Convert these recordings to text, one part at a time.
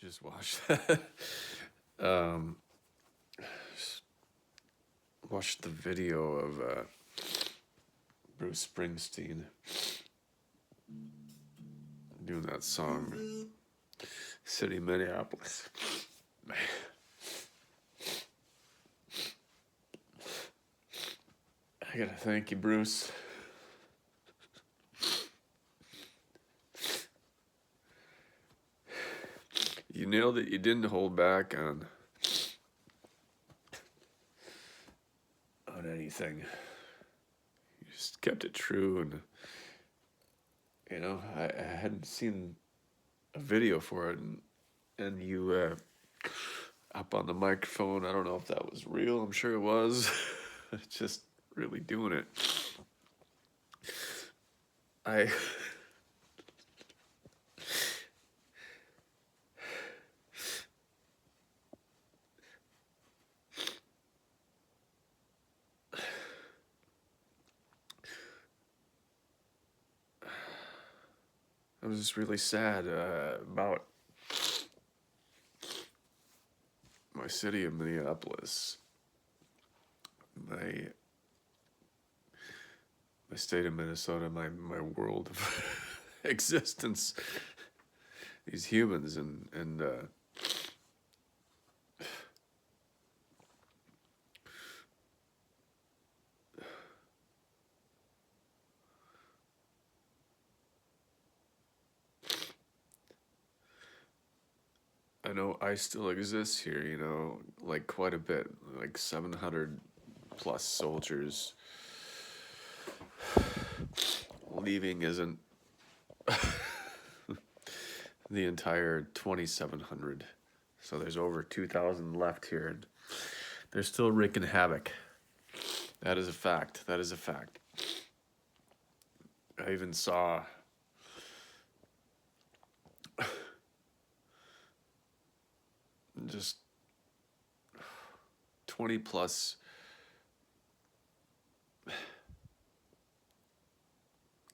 just watched that. um, watched the video of Bruce Springsteen doing that song, City, Minneapolis. I gotta thank you, Bruce. You nailed it. You didn't hold back on anything. You just kept it true, and I hadn't seen a video for it, and you up on the microphone. I don't know if that was real. I'm sure it was. Just really doing it. I was just really sad about my city of Minneapolis, my state of Minnesota, my world of existence. These humans and I know I still exist here, like quite a bit, like 700 plus soldiers. Leaving isn't the entire 2,700. So there's over 2,000 left here, and they're still wreaking havoc. That is a fact. That is a fact. I even saw just 20 plus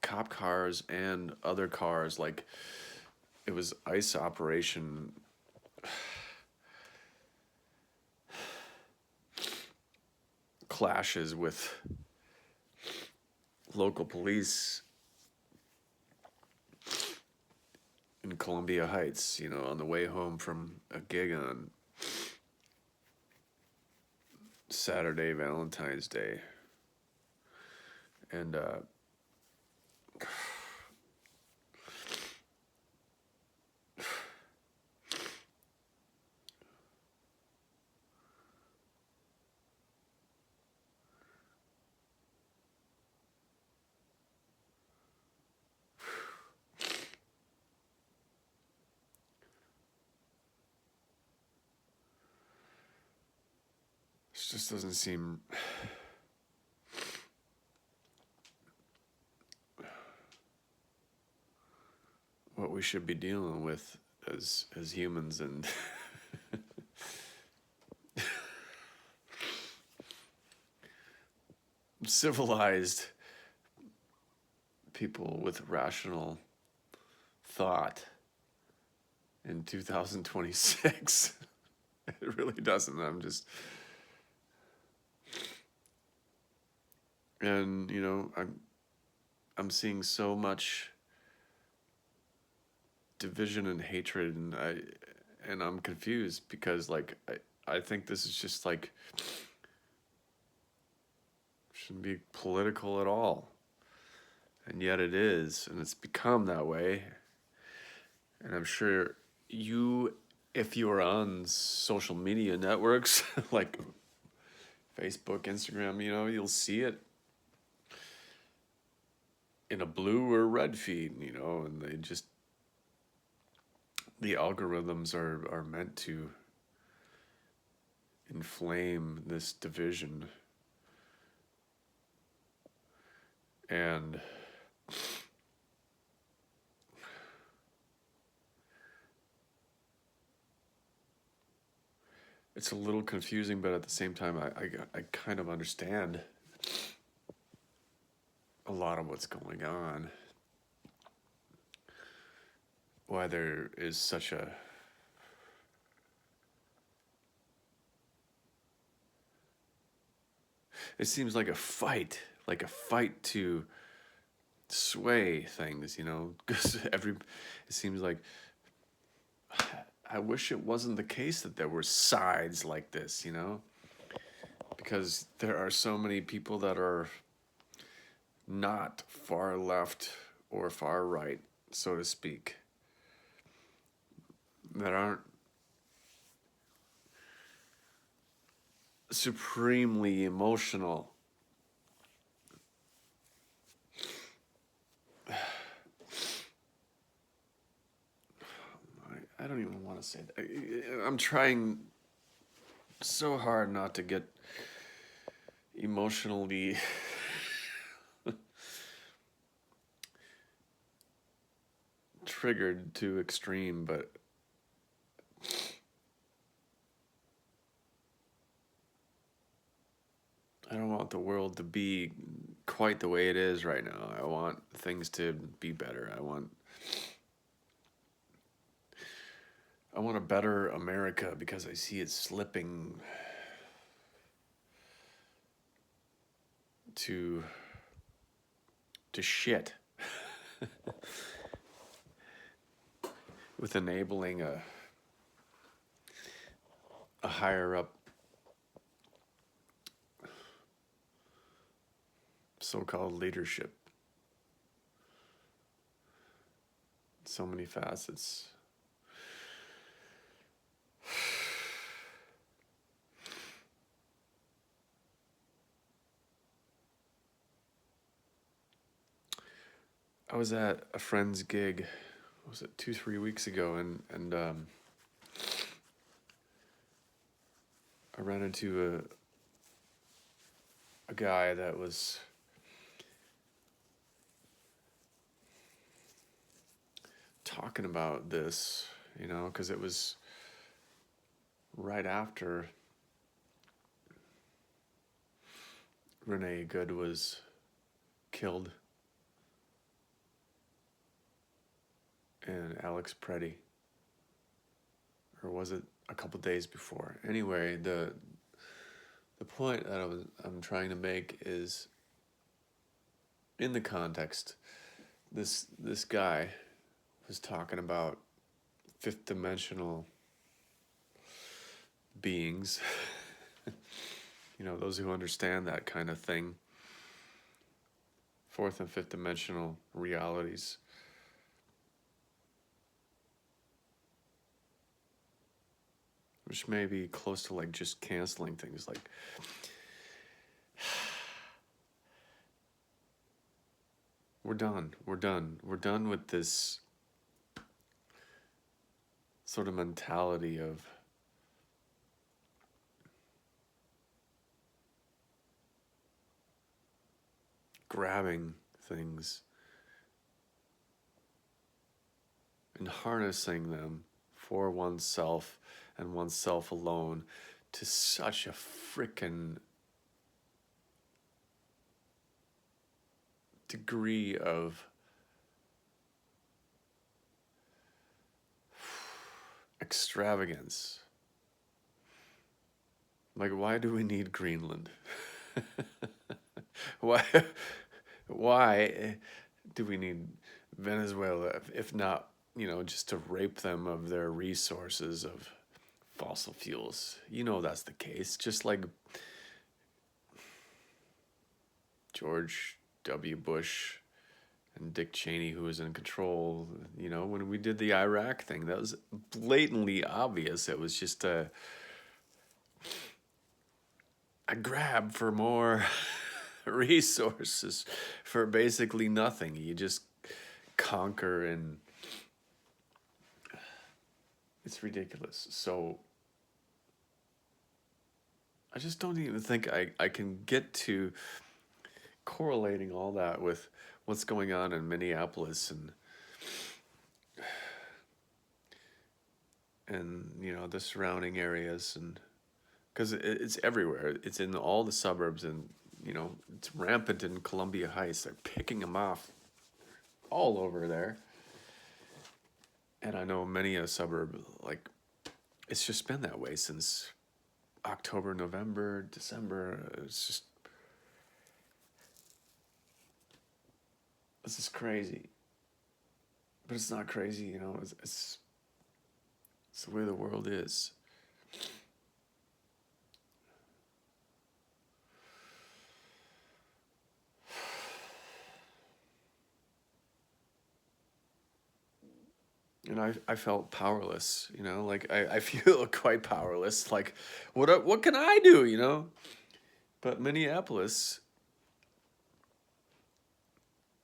cop cars and other cars, like it was ICE operation. Clashes with local police in Columbia Heights, on the way home from a gig on Saturday, Valentine's Day. And it just doesn't seem what we should be dealing with as humans, and civilized people with rational thought in 2026. It really doesn't. And I'm seeing so much division and hatred, and I'm confused because I think this is just shouldn't be political at all, and yet it is, and it's become that way. And I'm sure if you are on social media networks like Facebook, Instagram, you'll see it in a blue or red feed, and the algorithms are meant to inflame this division. And it's a little confusing, but at the same time, I kind of understand a lot of what's going on. Why there is such a it seems like a fight to sway things, you know, because it seems like I wish it wasn't the case that there were sides like this, you know, because there are so many people that are not far left or far right, so to speak, that aren't supremely emotional. I don't even want to say that. I'm trying so hard not to get emotionally triggered to extreme, but I don't want the world to be quite the way it is right now. I want things to be better. I want a better America because I see it slipping to shit with enabling a higher up so-called leadership. So many facets. I was at a friend's gig, was it 2-3 weeks ago, and I ran into a guy that was talking about this, you know, because it was right after Renee Good was killed and Alex Preddy, or was it a couple days before? Anyway, the point that I'm trying to make is, in the context, this guy was talking about fifth dimensional beings, you know, those who understand that kind of thing, fourth and fifth dimensional realities. Which may be close to like just canceling things, like we're done with this sort of mentality of grabbing things and harnessing them for oneself and oneself alone to such a frickin' degree of extravagance. Like, why do we need Greenland? Why do we need Venezuela, if not, you know, just to rape them of their resources of fossil fuels? You know that's the case. Just like George W. Bush and Dick Cheney, who was in control, you know, when we did the Iraq thing, that was blatantly obvious. It was just a grab for more resources for basically nothing. You just conquer, and it's ridiculous. So I just don't even think I can get to correlating all that with what's going on in Minneapolis and you know, the surrounding areas, and because it's everywhere. It's in all the suburbs, and you know, it's rampant in Columbia Heights. They're picking them off all over there. And I know many a suburb, like, it's just been that way since October, November, December. It's just this is crazy, but it's not crazy, you know. It's the way the world is. And I felt powerless, you know, like I feel quite powerless. Like, what can I do, you know? But Minneapolis,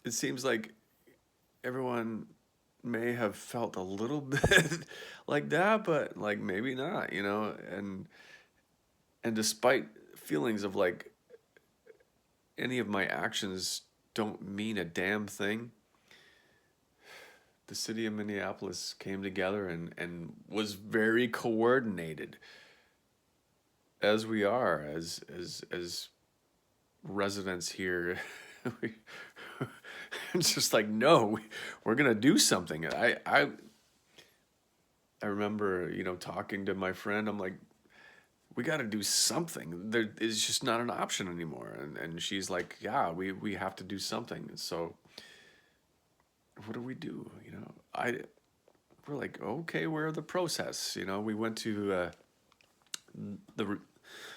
it seems like everyone may have felt a little bit like that, but like maybe not, you know. And despite feelings of like any of my actions don't mean a damn thing, the city of Minneapolis came together and was very coordinated, as we are as residents here. we, it's just like, no, we're gonna do something. I remember, you know, talking to my friend. I'm like, we got to do something. There is just not an option anymore. And she's like, yeah, we have to do something. So what do we do? You know, we're like, okay, we're the process. You know, we went to the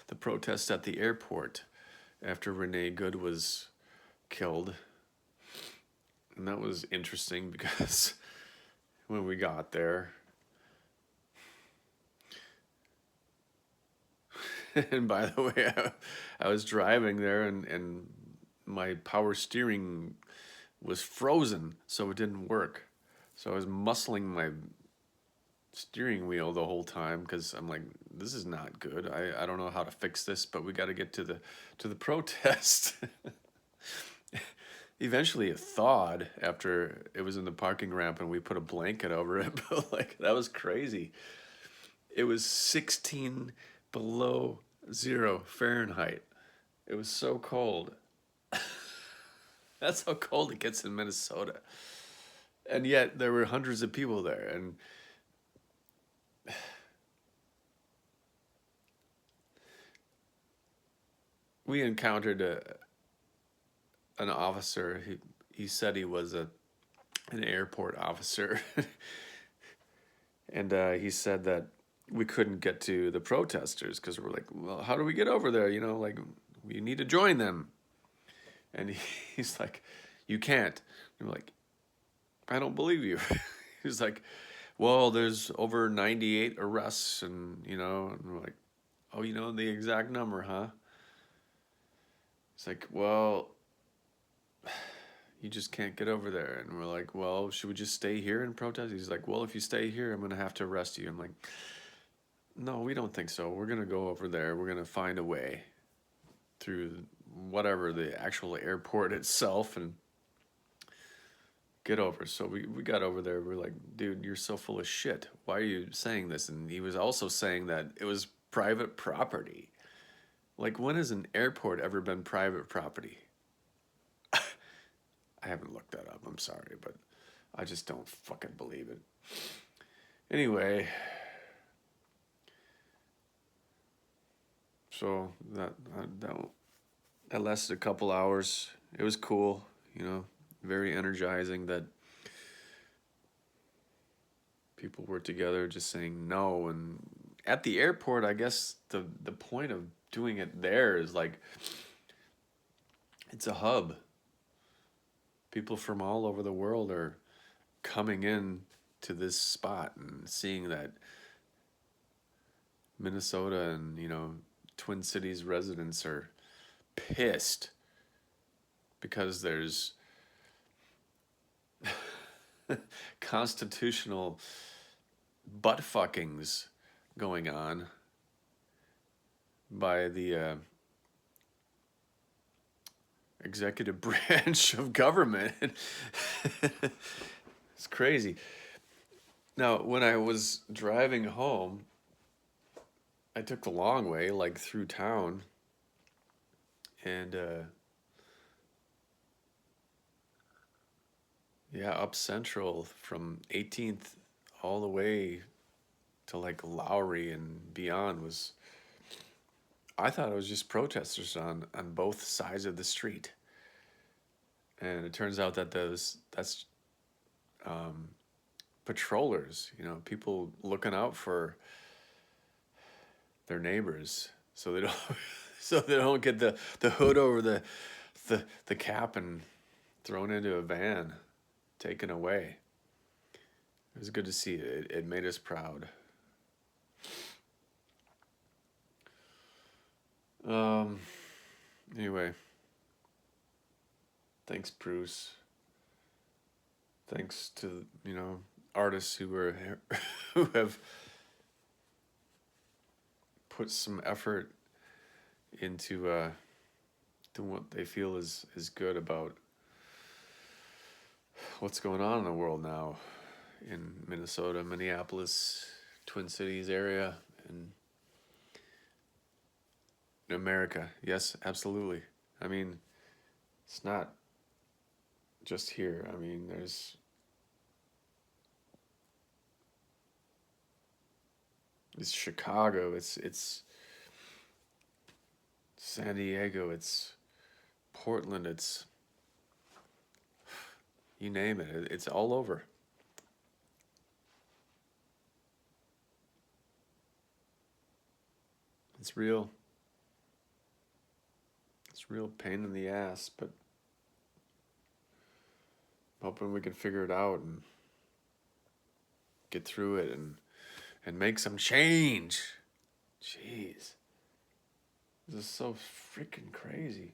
the protest at the airport after Renee Good was killed, and that was interesting because when we got there, and by the way, I was driving there, and my power steering was frozen, so it didn't work. So I was muscling my steering wheel the whole time because I'm like, this is not good. I don't know how to fix this, but we got to get to the protest. Eventually it thawed after it was in the parking ramp and we put a blanket over it, but like that was crazy. It was 16 below zero Fahrenheit. It was so cold. That's how cold it gets in Minnesota. And yet there were hundreds of people there, and we encountered an officer. He said he was an airport officer, and he said that we couldn't get to the protesters because we're like, well, how do we get over there? You know, like we need to join them. And he's like, you can't. And we're like, I don't believe you. He's like, well, there's over 98 arrests, and you know, and we're like, oh, you know the exact number, huh? It's like, well, you just can't get over there. And we're like, well, should we just stay here and protest? He's like, well, if you stay here, I'm going to have to arrest you. I'm like, no, we don't think so. We're going to go over there. We're going to find a way through whatever the actual airport itself and get over. So we got over there. We're like, dude, you're so full of shit. Why are you saying this? And he was also saying that it was private property. Like, when has an airport ever been private property? I haven't looked that up. I'm sorry, but I just don't fucking believe it. Anyway, so that lasted a couple hours. It was cool, you know, very energizing that people were together just saying no. And at the airport, I guess the point of doing it there is like, it's a hub. People from all over the world are coming in to this spot and seeing that Minnesota and, you know, Twin Cities residents are pissed because there's constitutional butt fuckings going on by the executive branch of government. It's crazy. Now, when I was driving home, I took the long way, like through town, and yeah, up Central from 18th all the way to like Lowry and beyond was, I thought it was just protesters on both sides of the street. And it turns out that that's patrollers, people looking out for their neighbors, so they don't so they don't get the hood over the cap and thrown into a van, taken away. It was good to see it. It made us proud. Anyway, thanks, Bruce. Thanks to artists who have put some effort into to what they feel is good about what's going on in the world now, in Minnesota, Minneapolis, Twin Cities area, and in America. Yes, absolutely. I mean, it's not just here. I mean, there's Chicago, it's San Diego, it's Portland, it's you name it. It's all over. It's real. It's real pain in the ass, but hoping we can figure it out and get through it and make some change. Jeez. This is so freaking crazy.